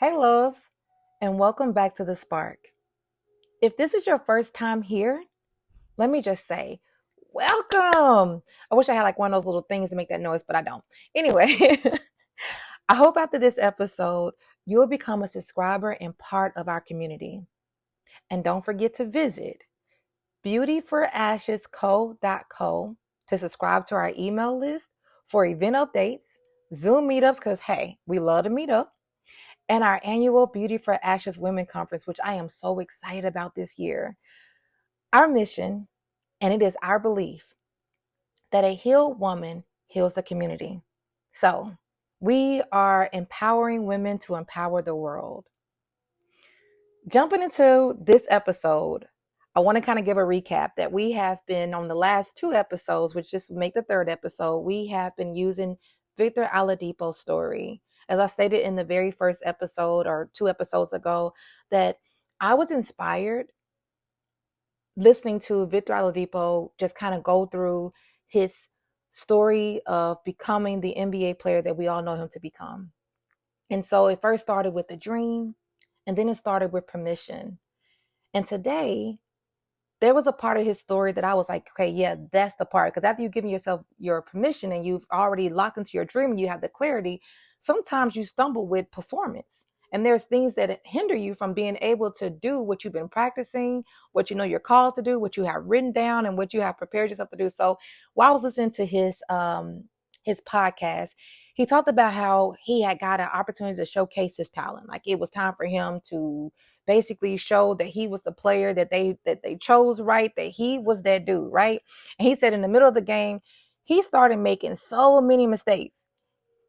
Hey, loves, and welcome back to The Spark. If this is your first time here, let me just say, welcome. I wish I had like one of those little things to make that noise, but I don't. Anyway, I hope after this episode, you'll become a subscriber and part of our community. And don't forget to visit beautyforashesco.co to subscribe to our email list for event updates, Zoom meetups, because hey, we love to meet up, and our annual Beauty for Ashes Women Conference, which I am so excited about this year. Our mission, and it is our belief, that a healed woman heals the community. So we are empowering women to empower the world. Jumping into this episode, I want to kind of give a recap that we have been on the last two episodes, which just make the third episode. We have been using Victor Oladipo's story. As I stated in the very first episode or two episodes ago, that I was inspired listening to Victor Oladipo just kind of go through his story of becoming the NBA player that we all know him to become. And so it first started with a dream, and then it started with permission. And today, there was a part of his story that I was like, okay, yeah, that's the part. Because after you've given yourself your permission and you've already locked into your dream and you have the clarity, sometimes you stumble with performance. And there's things that hinder you from being able to do what you've been practicing, what you know you're called to do, what you have written down, and what you have prepared yourself to do. So while I was listening to his podcast, he talked about how he had got an opportunity to showcase his talent. Like it was time for him to basically show that he was the player that they chose, right? That he was that dude, right? And he said in the middle of the game, he started making so many mistakes.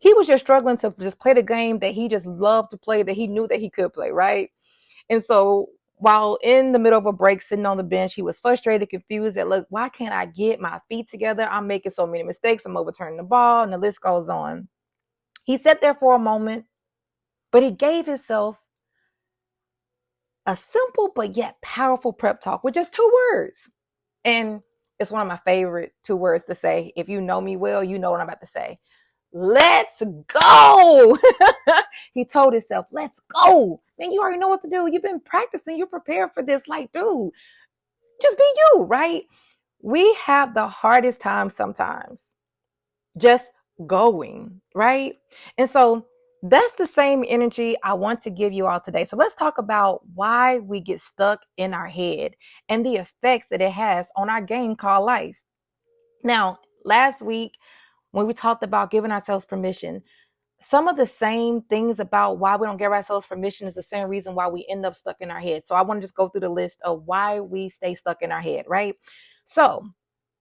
He was just struggling to just play the game that he just loved to play, that he knew that he could play, right? And so while in the middle of a break, sitting on the bench, he was frustrated, confused that, look, why can't I get my feet together? I'm making so many mistakes. I'm overturning the ball, and the list goes on. He sat there for a moment, but he gave himself a simple but yet powerful prep talk with just two words. And it's one of my favorite two words to say. If you know me well, you know what I'm about to say. Let's go. He told himself, let's go. Man, you already know what to do. You've been practicing. You're prepared for this. Like, dude, just be you, right? We have the hardest time sometimes just going, right? And so that's the same energy I want to give you all today. So let's talk about why we get stuck in our head and the effects that it has on our game called life. Now, last week, when we talked about giving ourselves permission, some of the same things about why we don't give ourselves permission is the same reason why we end up stuck in our head. So I want to just go through the list of why we stay stuck in our head, right? So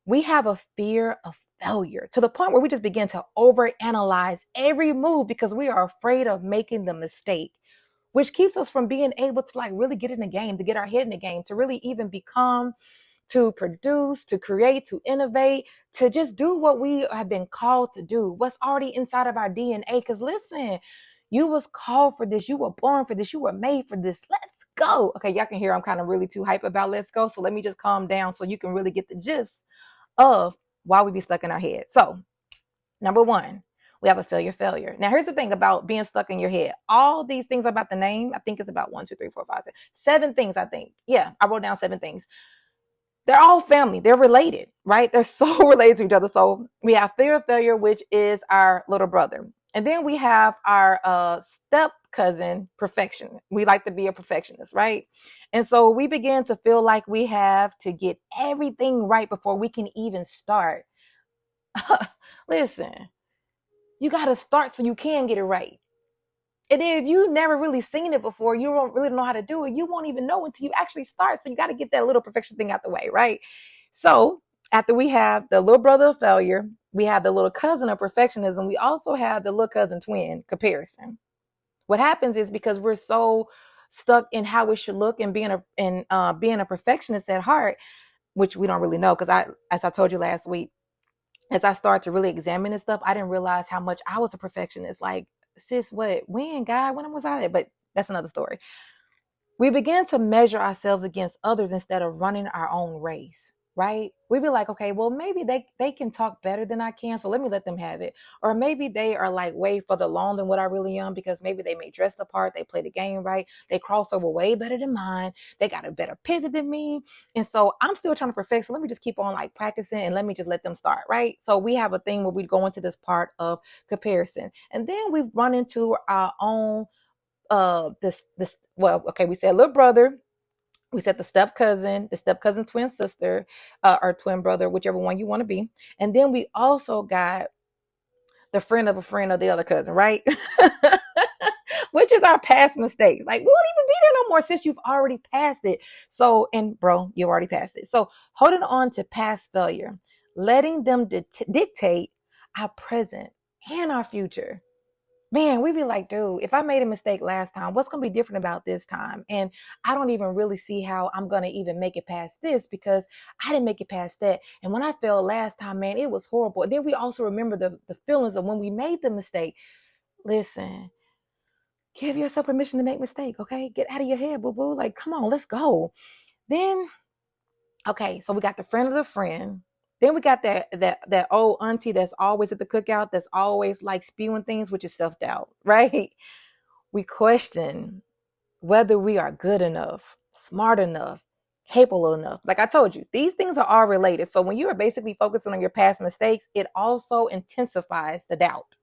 we have a fear of failure to the point where we just begin to overanalyze every move because we are afraid of making the mistake, which keeps us from being able to like really get in the game, to get our head in the game, to really even become, to produce, to create, to innovate, to just do what we have been called to do, what's already inside of our DNA. Because listen, you was called for this, you were born for this, you were made for this. Let's go. Okay, y'all can hear I'm kind of really too hype about let's go. So let me just calm down so you can really get the gist of why we be stuck in our head. So, number one, we have a failure. Now, here's the thing about being stuck in your head. All these things about the name, I think it's about 1, 2, 3, 4, 5, 6, 7 things, I think. Yeah, I wrote down 7 things. They're all family. They're related, right? They're so related to each other. So we have fear of failure, which is our little brother. And then we have our step cousin, perfection. We like to be a perfectionist, right? And so we begin to feel like we have to get everything right before we can even start. Listen, you got to start so you can get it right. And then if you've never really seen it before, you don't really know how to do it. You won't even know until you actually start. So you got to get that little perfection thing out the way, right? So after we have the little brother of failure, we have the little cousin of perfectionism. We also have the little cousin twin comparison. What happens is because we're so stuck in how it should look and being a perfectionist at heart, which we don't really know. Because as I told you last week, as I started to really examine this stuff, I didn't realize how much I was a perfectionist. Like, sis, what? When, God? When was I there? But that's another story. We begin to measure ourselves against others instead of running our own race. right? We be like, okay, well, maybe they can talk better than I can, so let me let them have it. Or maybe they are like way further along than what I really am, because maybe they may dress the part, they play the game right, they cross over way better than mine, they got a better pivot than me, and so I'm still trying to perfect. So let me just keep on like practicing, and let me just let them start, right? So we have a thing where we go into this part of comparison, and then we run into our own this well, okay, we said little brother, we said the step cousin twin sister, or twin brother, whichever one you want to be. And then we also got the friend of a friend of the other cousin, right? Which is our past mistakes. Like, we won't even be there no more since you've already passed it. So, and bro, you already passed it. So, holding on to past failure, letting them dictate our present and our future. Man, we be like, dude, if I made a mistake last time, what's going to be different about this time? And I don't even really see how I'm going to even make it past this, because I didn't make it past that. And when I failed last time, man, it was horrible. And then we also remember the feelings of when we made the mistake. Listen, give yourself permission to make mistake, okay? Get out of your head, boo-boo. Like, come on, let's go. Then, okay, so we got the friend of the friend. Then we got that old auntie that's always at the cookout, that's always like spewing things, which is self-doubt, right? We question whether we are good enough, smart enough, capable enough. Like I told you, these things are all related. So when you are basically focusing on your past mistakes, it also intensifies the doubt.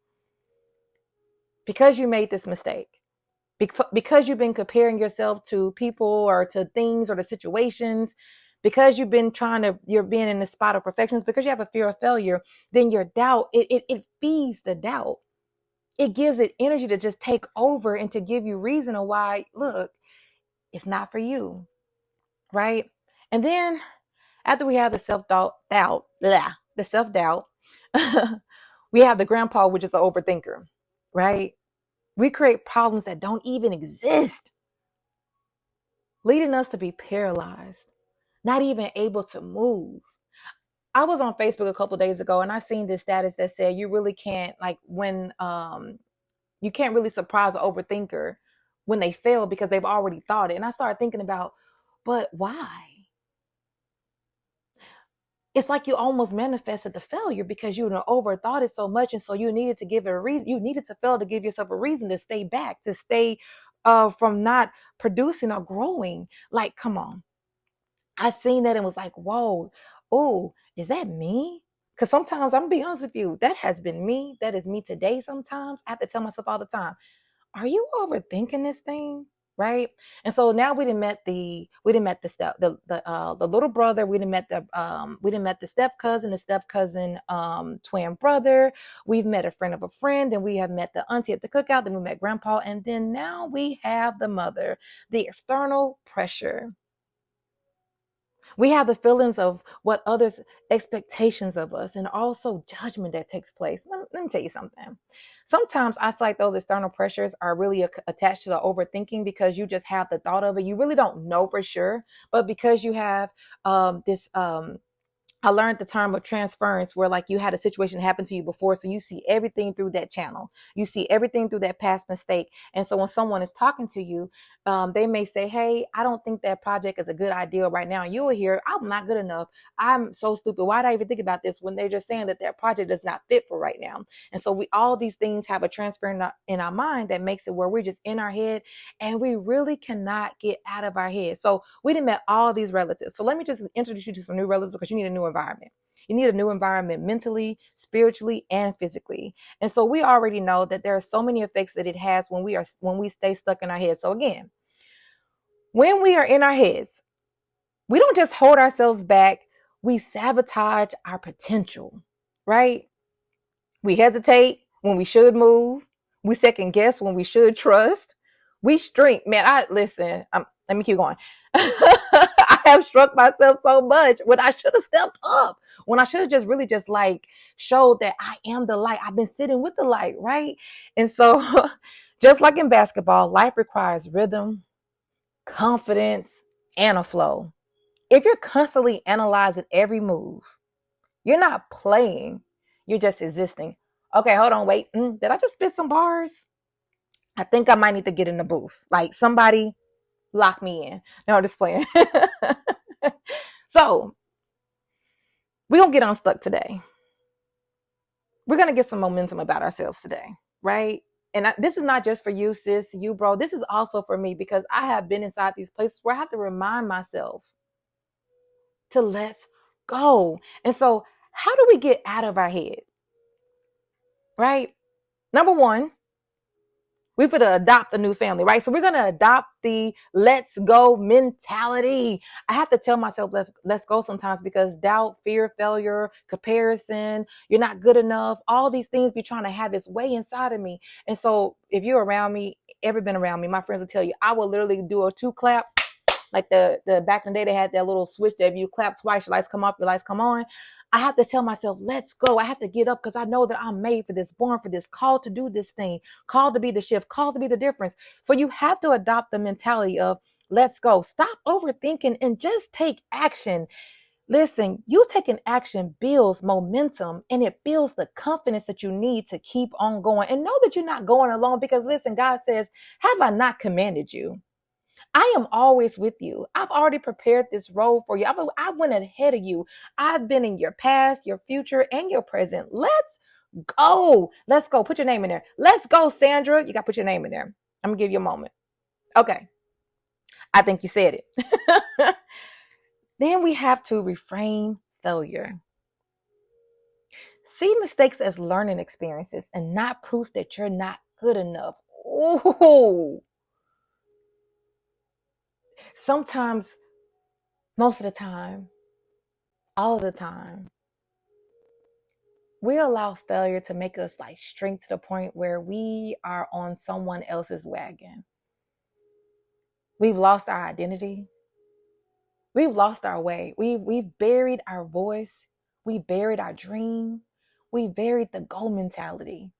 Because you made this mistake, because you've been comparing yourself to people or to things or to situations, because you're being in the spot of perfections, because you have a fear of failure, then your doubt, it feeds the doubt. It gives it energy to just take over and to give you reason of why, look, it's not for you, right? And then after we have the self-doubt, we have the grandpa, which is the overthinker, right? We create problems that don't even exist, leading us to be paralyzed, not even able to move. I was on Facebook a couple of days ago, and I seen this status that said you really can't, like, when you can't really surprise an overthinker when they fail, because they've already thought it. And I started thinking about, but why? It's like you almost manifested the failure because you overthought it so much, and so you needed to give it a reason. You needed to fail to give yourself a reason to stay back, to stay from not producing or growing. Like, come on. I seen that and was like, whoa, oh, is that me? Because sometimes, I'm gonna be honest with you, that has been me. That is me today. Sometimes I have to tell myself all the time, are you overthinking this thing? Right? And so now we didn't met the little brother, we didn't met the step cousin twin brother, we've met a friend of a friend, then we have met the auntie at the cookout, then we met grandpa, and then now we have the mother, the external pressure. We have the feelings of what others' expectations of us, and also judgment that takes place. Let me tell you something. Sometimes I feel like those external pressures are really attached to the overthinking, because you just have the thought of it. You really don't know for sure, but because you have this I learned the term of transference, where like you had a situation happen to you before. So you see everything through that channel. You see everything through that past mistake. And so when someone is talking to you, they may say, hey, I don't think that project is a good idea right now. And you will hear, I'm not good enough. I'm so stupid. Why did I even think about this, when they're just saying that their project is not fit for right now? And so all these things have a transfer in our mind that makes it where we're just in our head, and we really cannot get out of our head. So we done met all these relatives. So let me just introduce you to some new relatives, because you need a new environment. You need a new environment mentally, spiritually, and physically. And so we already know that there are so many effects that it has when we stay stuck in our heads. So again, when we are in our heads, we don't just hold ourselves back, we sabotage our potential, right? We hesitate when we should move. We second guess when we should trust. We shrink. Man, let me keep going. I have shrunk myself so much when I should have stepped up, when I should have just really just like showed that I am the light. I've been sitting with the light, right? And so just like in basketball, life requires rhythm, confidence, and a flow. If you're constantly analyzing every move, you're not playing, you're just existing. Okay, hold on, wait. Did I just spit some bars? I think I might need to get in the booth. Like, somebody lock me in. No, I'm just playing. So We're going to get unstuck today. We're going to get some momentum about ourselves today, right? And this is not just for you, sis, you, bro. This is also for me because I have been inside these places where I have to remind myself to let go. And so, how do we get out of our head, right? Number one, we put to adopt a new family, right? So we're going to adopt the let's go mentality. I have to tell myself let's go sometimes because doubt, fear, failure, comparison, you're not good enough, all these things be trying to have its way inside of me. And so if you're around me, ever been around me, my friends will tell you, I will literally do a 2 clap. Like the back in the day, they had that little switch that if you clap twice, your lights come up, your lights come on. I have to tell myself, let's go. I have to get up because I know that I'm made for this, born for this, called to do this thing, called to be the shift, called to be the difference. So you have to adopt the mentality of let's go. Stop overthinking and just take action. Listen, you taking action builds momentum and it builds the confidence that you need to keep on going. And know that you're not going alone because listen, God says, have I not commanded you? I am always with you. I've already prepared this road for you. I went ahead of you. I've been in your past, your future, and your present. Let's go. Let's go. Put your name in there. Let's go, Sandra. You got to put your name in there. I'm going to give you a moment. Okay. I think you said it. Then we have to reframe failure. See mistakes as learning experiences and not proof that you're not good enough. Ooh. Sometimes, most of the time, all of the time, we allow failure to make us like shrink to the point where we are on someone else's wagon. We've lost our identity. We've lost our way. We've buried our voice. We buried our dream. We buried the goal mentality.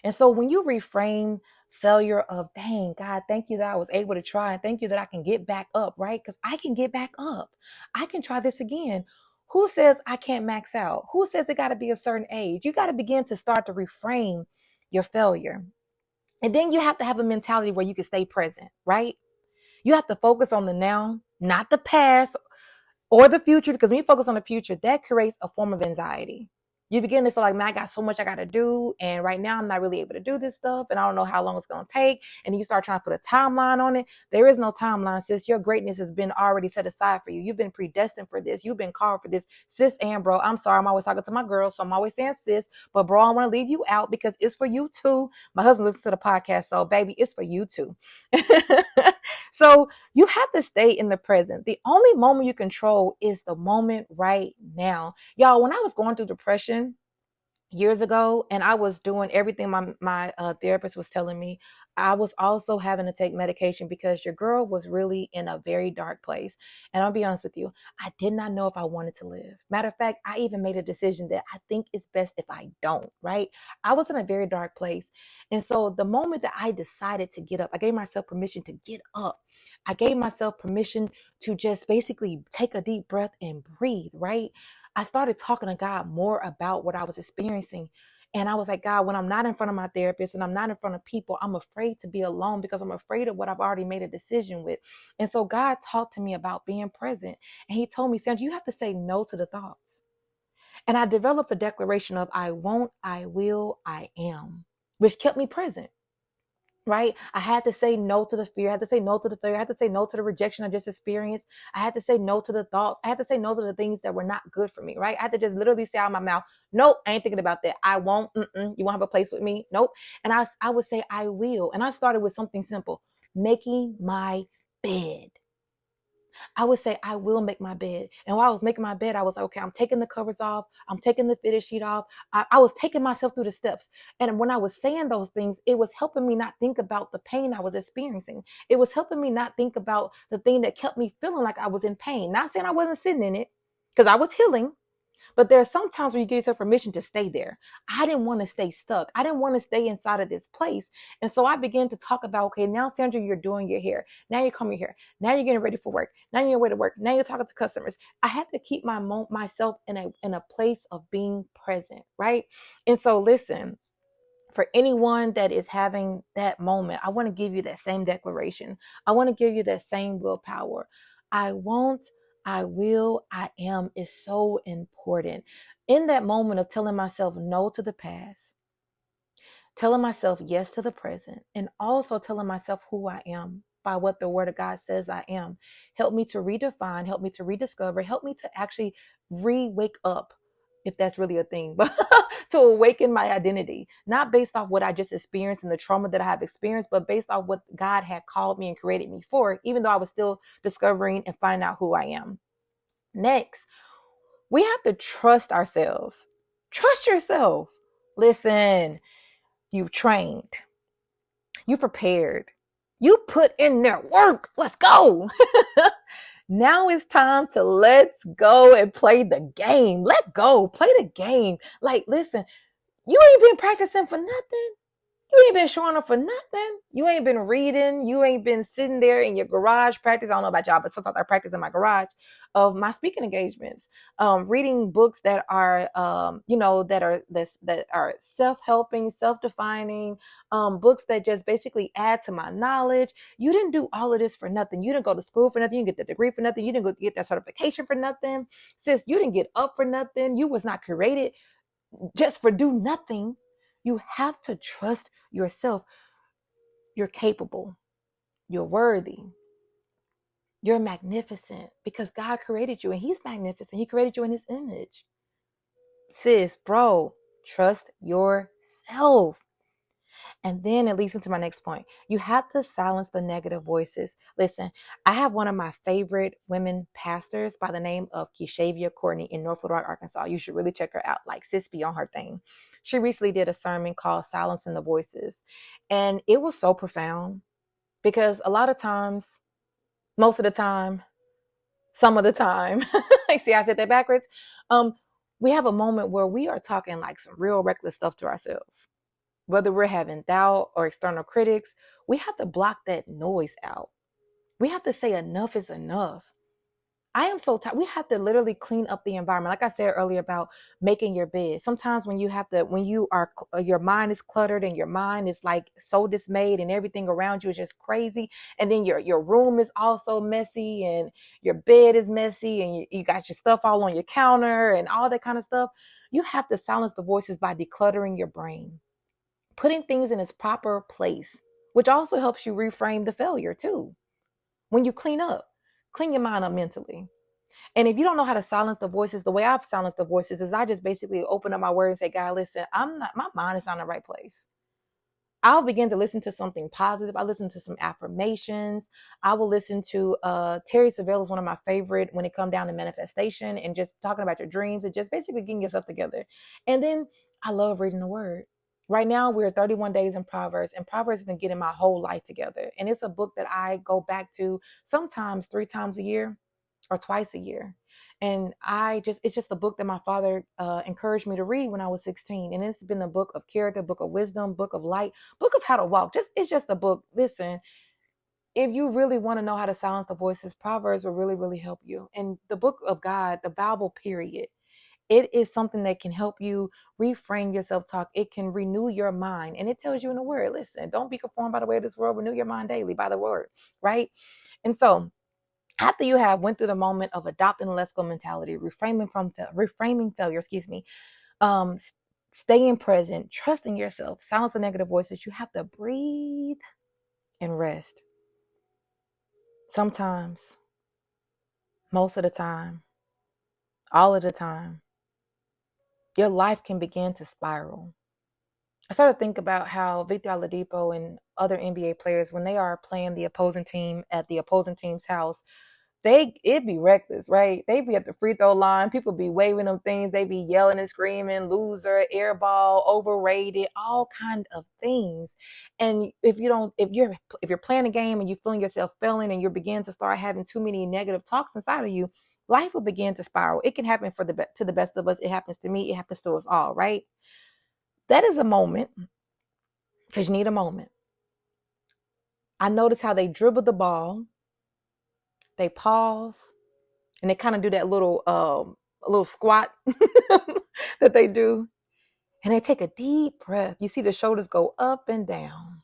And so when you reframe failure of, dang, God, thank you that I was able to try, and thank you that I can get back up, right? Because I can get back up. I can try this again. Who says I can't max out? Who says it got to be a certain age? You got to begin to start to reframe your failure. And then you have to have a mentality where you can stay present, right? You have to focus on the now, not the past or the future, because when you focus on the future, that creates a form of anxiety. You begin to feel like, man, I got so much I got to do. And right now I'm not really able to do this stuff. And I don't know how long it's going to take. And you start trying to put a timeline on it. There is no timeline, sis. Your greatness has been already set aside for you. You've been predestined for this. You've been called for this. Sis and bro, I'm sorry. I'm always talking to my girls. So I'm always saying sis. But bro, I want to leave you out because it's for you too. My husband listens to the podcast. So baby, it's for you too. So you have to stay in the present. The only moment you control is the moment right now. Y'all, when I was going through depression years ago and I was doing everything my therapist was telling me, I was also having to take medication because your girl was really in a very dark place. And I'll be honest with you, I did not know if I wanted to live. Matter of fact, I even made a decision that I think it's best if I don't, right? I was in a very dark place. And so the moment that I decided to get up, I gave myself permission to get up. I gave myself permission to just basically take a deep breath and breathe, right? I started talking to God more about what I was experiencing. And I was like, God, when I'm not in front of my therapist and I'm not in front of people, I'm afraid to be alone because I'm afraid of what I've already made a decision with. And so God talked to me about being present. And he told me, Sandra, you have to say no to the thoughts. And I developed a declaration of I won't, I will, I am, which kept me present. Right? I had to say no to the fear. I had to say no to the failure. I had to say no to the rejection I just experienced. I had to say no to the thoughts. I had to say no to the things that were not good for me. Right? I had to just literally say out of my mouth, nope, I ain't thinking about that. I won't. You won't have a place with me. Nope. And I would say I will. And I started with something simple, making my bed. I would say, I will make my bed. And while I was making my bed, I was like, okay, I'm taking the covers off. I'm taking the fitted sheet off. I was taking myself through the steps. And when I was saying those things, it was helping me not think about the pain I was experiencing. It was helping me not think about the thing that kept me feeling like I was in pain. Not saying I wasn't sitting in it because I was healing. But there are some times where you give yourself permission to stay there. I didn't want to stay stuck. I didn't want to stay inside of this place. And so I began to talk about, okay, now, Sandra, you're doing your hair. Now you're coming here. Now you're getting ready for work. Now you're on your way to work. Now you're talking to customers. I had to keep myself in a place of being present, right? And so listen, for anyone that is having that moment, I want to give you that same declaration. I want to give you that same willpower. I won't, I will, I am is so important. In that moment of telling myself no to the past, telling myself yes to the present, and also telling myself who I am by what the word of God says I am, help me to redefine, help me to rediscover, help me to actually re-wake up, if that's really a thing, but to awaken my identity, not based off what I just experienced and the trauma that I have experienced, but based off what God had called me and created me for, even though I was still discovering and finding out who I am. Next, we have to trust ourselves. Trust yourself. Listen, you've trained, you prepared, you put in their work. Let's go. Now it's time to let's go and play the game. Let go, play the game. Like, listen, you ain't been practicing for nothing. You ain't been showing up for nothing. You ain't been reading. You ain't been sitting there in your garage practice. I don't know about y'all, but sometimes I practice in my garage of my speaking engagements. Reading books that are, that are self-helping, self-defining, books that just basically add to my knowledge. You didn't do all of this for nothing. You didn't go to school for nothing. You didn't get the degree for nothing. You didn't go get that certification for nothing. Sis, you didn't get up for nothing. You was not created just for do nothing. You have to trust yourself. You're capable. You're worthy. You're magnificent because God created you and He's magnificent. He created you in His image. Sis, bro, trust yourself. And then it leads into my next point. You have to silence the negative voices. Listen, I have one of my favorite women pastors by the name of Keishavia Courtney in North Little Rock, Arkansas. You should really check her out. Like, sis be on her thing. She recently did a sermon called Silencing the Voices. And it was so profound because a lot of times, most of the time, some of the time, see, I said that backwards. We have a moment where we are talking like some real reckless stuff to ourselves. Whether we're having doubt or external critics, we have to block that noise out. We have to say enough is enough. I am so tired. We have to literally clean up the environment. Like I said earlier about making your bed. Sometimes when your mind is cluttered and your mind is like so dismayed and everything around you is just crazy. And then your room is also messy and your bed is messy and you got your stuff all on your counter and all that kind of stuff. You have to silence the voices by decluttering your brain, putting things in its proper place, which also helps you reframe the failure too. When you clean your mind up mentally. And if you don't know how to silence the voices, the way I've silenced the voices is I just basically open up my word and say, God, listen, my mind is not in the right place. I'll begin to listen to something positive. I listen to some affirmations. I will listen to Terry Savelle is one of my favorite when it comes down to manifestation and just talking about your dreams and just basically getting yourself together. And then I love reading the word. Right now, we're 31 days in Proverbs, and Proverbs has been getting my whole life together. And it's a book that I go back to sometimes 3 times a year or twice a year. And it's just a book that my father encouraged me to read when I was 16. And it's been a book of character, book of wisdom, book of light, book of how to walk. It's just a book. Listen, if you really want to know how to silence the voices, Proverbs will really, really help you. And the book of God, the Bible, period. It is something that can help you reframe your self-talk. It can renew your mind. And it tells you in the word, listen, don't be conformed by the way of this world. Renew your mind daily by the word, right? And so after you have went through the moment of adopting the let's go mentality, reframing failure, um, staying present, trusting yourself, silence the negative voices, you have to breathe and rest. Sometimes, most of the time, all of the time, your life can begin to spiral. I started to think about how Victor Oladipo and other NBA players, when they are playing the opposing team at the opposing team's house, it'd be reckless, right? They be at the free throw line. People be waving them things. They be yelling and screaming, loser, air ball, overrated, all kind of things. And if you're playing a game and you're feeling yourself failing and you're beginning to start having too many negative talks inside of you, life will begin to spiral. It can happen to the best of us. It happens to me. It happens to us all, right? That is a moment, because you need a moment. I notice how they dribble the ball, they pause, and they kind of do that little squat that they do, and they take a deep breath. You see the shoulders go up and down.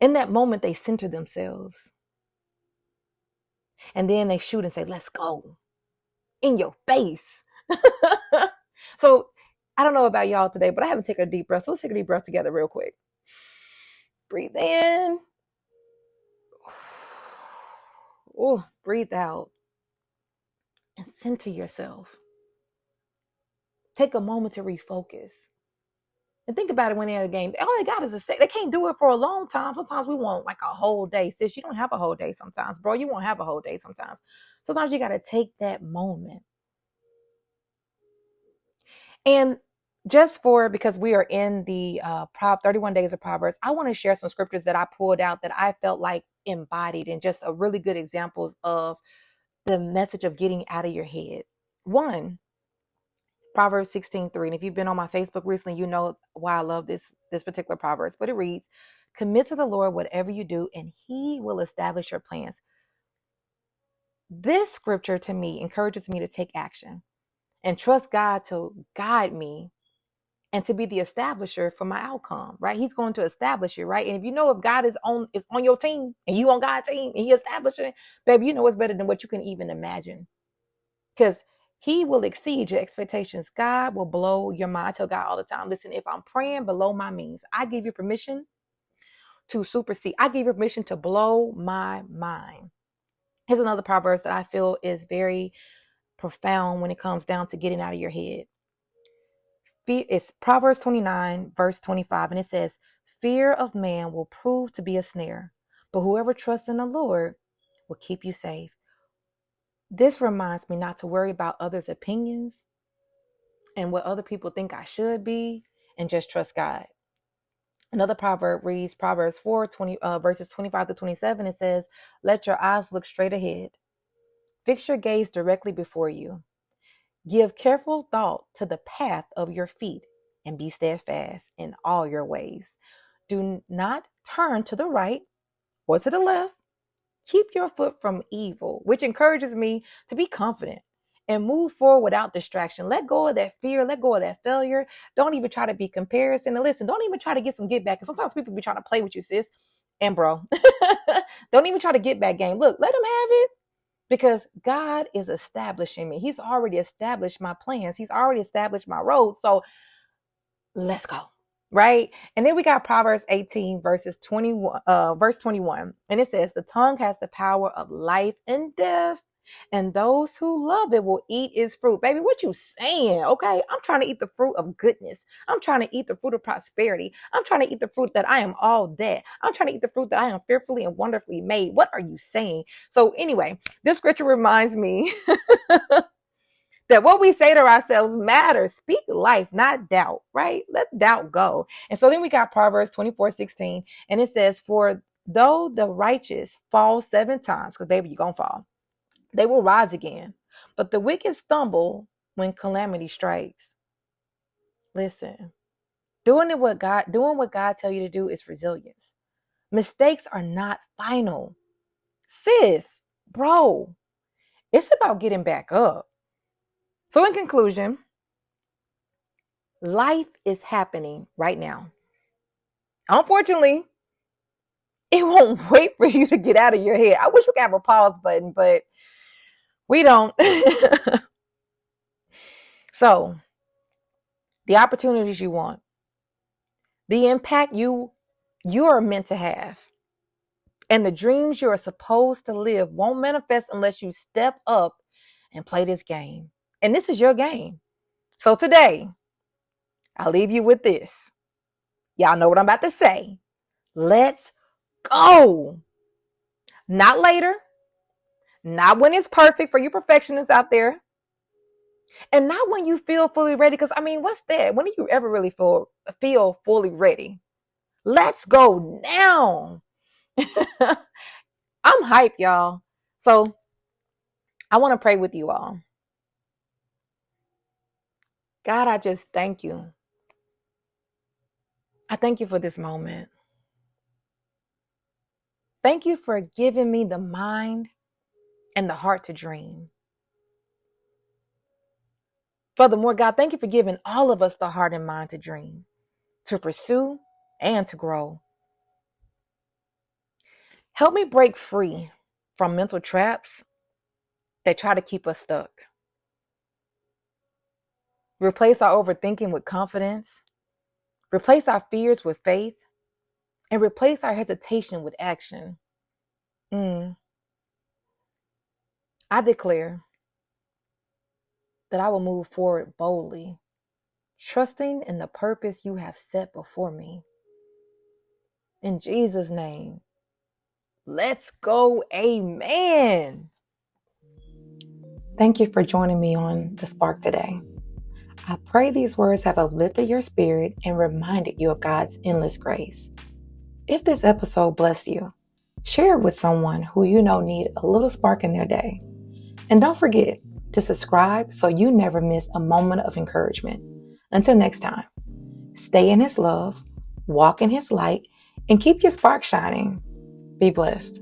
In that moment, they center themselves. And then they shoot and say, let's go, in your face. So I don't know about y'all today, but I haven't taken a deep breath. So let's take a deep breath together real quick. Breathe in. Oh, breathe out and center yourself. Take a moment to refocus. And think about it when they're at a game. All they got is a set. They can't do it for a long time. Sometimes we want like a whole day. Sis, you don't have a whole day sometimes. Bro, you won't have a whole day sometimes. Sometimes you got to take that moment. And just because we are in the 31 days of Proverbs, I want to share some scriptures that I pulled out that I felt like embodied and just a really good examples of the message of getting out of your head. One, Proverbs 16:3. And if you've been on my Facebook recently, you know why I love this particular Proverbs. But it reads, commit to the Lord whatever you do, and he will establish your plans. This scripture to me encourages me to take action and trust God to guide me and to be the establisher for my outcome, right? He's going to establish it, right? And if you know if God is on your team and you on God's team and he establishing it, baby, you know it's better than what you can even imagine. Because he will exceed your expectations. God will blow your mind. I tell God all the time, listen, if I'm praying below my means, I give you permission to supersede. I give you permission to blow my mind. Here's another proverb that I feel is very profound when it comes down to getting out of your head. It's Proverbs 29, verse 25, and it says, fear of man will prove to be a snare, but whoever trusts in the Lord will keep you safe. This reminds me not to worry about others' opinions and what other people think I should be, and just trust God. Another proverb reads Proverbs 4:20, verses 25 to 27. It says, let your eyes look straight ahead. Fix your gaze directly before you. Give careful thought to the path of your feet and be steadfast in all your ways. Do not turn to the right or to the left. Keep your foot from evil, which encourages me to be confident and move forward without distraction. Let go of that fear. Let go of that failure. Don't even try to be comparison. And listen, don't even try to get some get back. Because sometimes people be trying to play with you, sis. And bro, don't even try to get back game. Look, let them have it. Because God is establishing me. He's already established my plans. He's already established my road. So let's go. Right? And then we got Proverbs 18, verse 21. And it says, the tongue has the power of life and death, and those who love it will eat its fruit. Baby, what you saying? Okay, I'm trying to eat the fruit of goodness. I'm trying to eat the fruit of prosperity. I'm trying to eat the fruit that I am all that. I'm trying to eat the fruit that I am fearfully and wonderfully made. What are you saying? So anyway, this scripture reminds me that what we say to ourselves matters. Speak life, not doubt, right? Let doubt go. And so then we got Proverbs 24:16, and it says, for though the righteous fall 7 times, because baby, you're going to fall, they will rise again. But the wicked stumble when calamity strikes. Listen, doing what God tells you to do is resilience. Mistakes are not final. Sis, bro, it's about getting back up. So in conclusion, life is happening right now. Unfortunately, it won't wait for you to get out of your head. I wish we could have a pause button, but we don't. So, the opportunities you want, the impact you are meant to have, and the dreams you are supposed to live won't manifest unless you step up and play this game. And this is your game. So today, I'll leave you with this. Y'all know what I'm about to say. Let's go. Not later. Not when it's perfect for you perfectionists out there. And not when you feel fully ready. Because, I mean, what's that? When do you ever really feel fully ready? Let's go now. I'm hyped, y'all. So I want to pray with you all. God, I just thank you. I thank you for this moment. Thank you for giving me the mind and the heart to dream. Furthermore, God, thank you for giving all of us the heart and mind to dream, to pursue, and to grow. Help me break free from mental traps that try to keep us stuck. Replace our overthinking with confidence. Replace our fears with faith. And replace our hesitation with action. I declare that I will move forward boldly, trusting in the purpose you have set before me. In Jesus' name, let's go. Amen. Thank you for joining me on The Spark today. I pray these words have uplifted your spirit and reminded you of God's endless grace. If this episode blessed you, share it with someone who you know need a little spark in their day. And don't forget to subscribe so you never miss a moment of encouragement. Until next time, stay in His love, walk in His light, and keep your spark shining. Be blessed.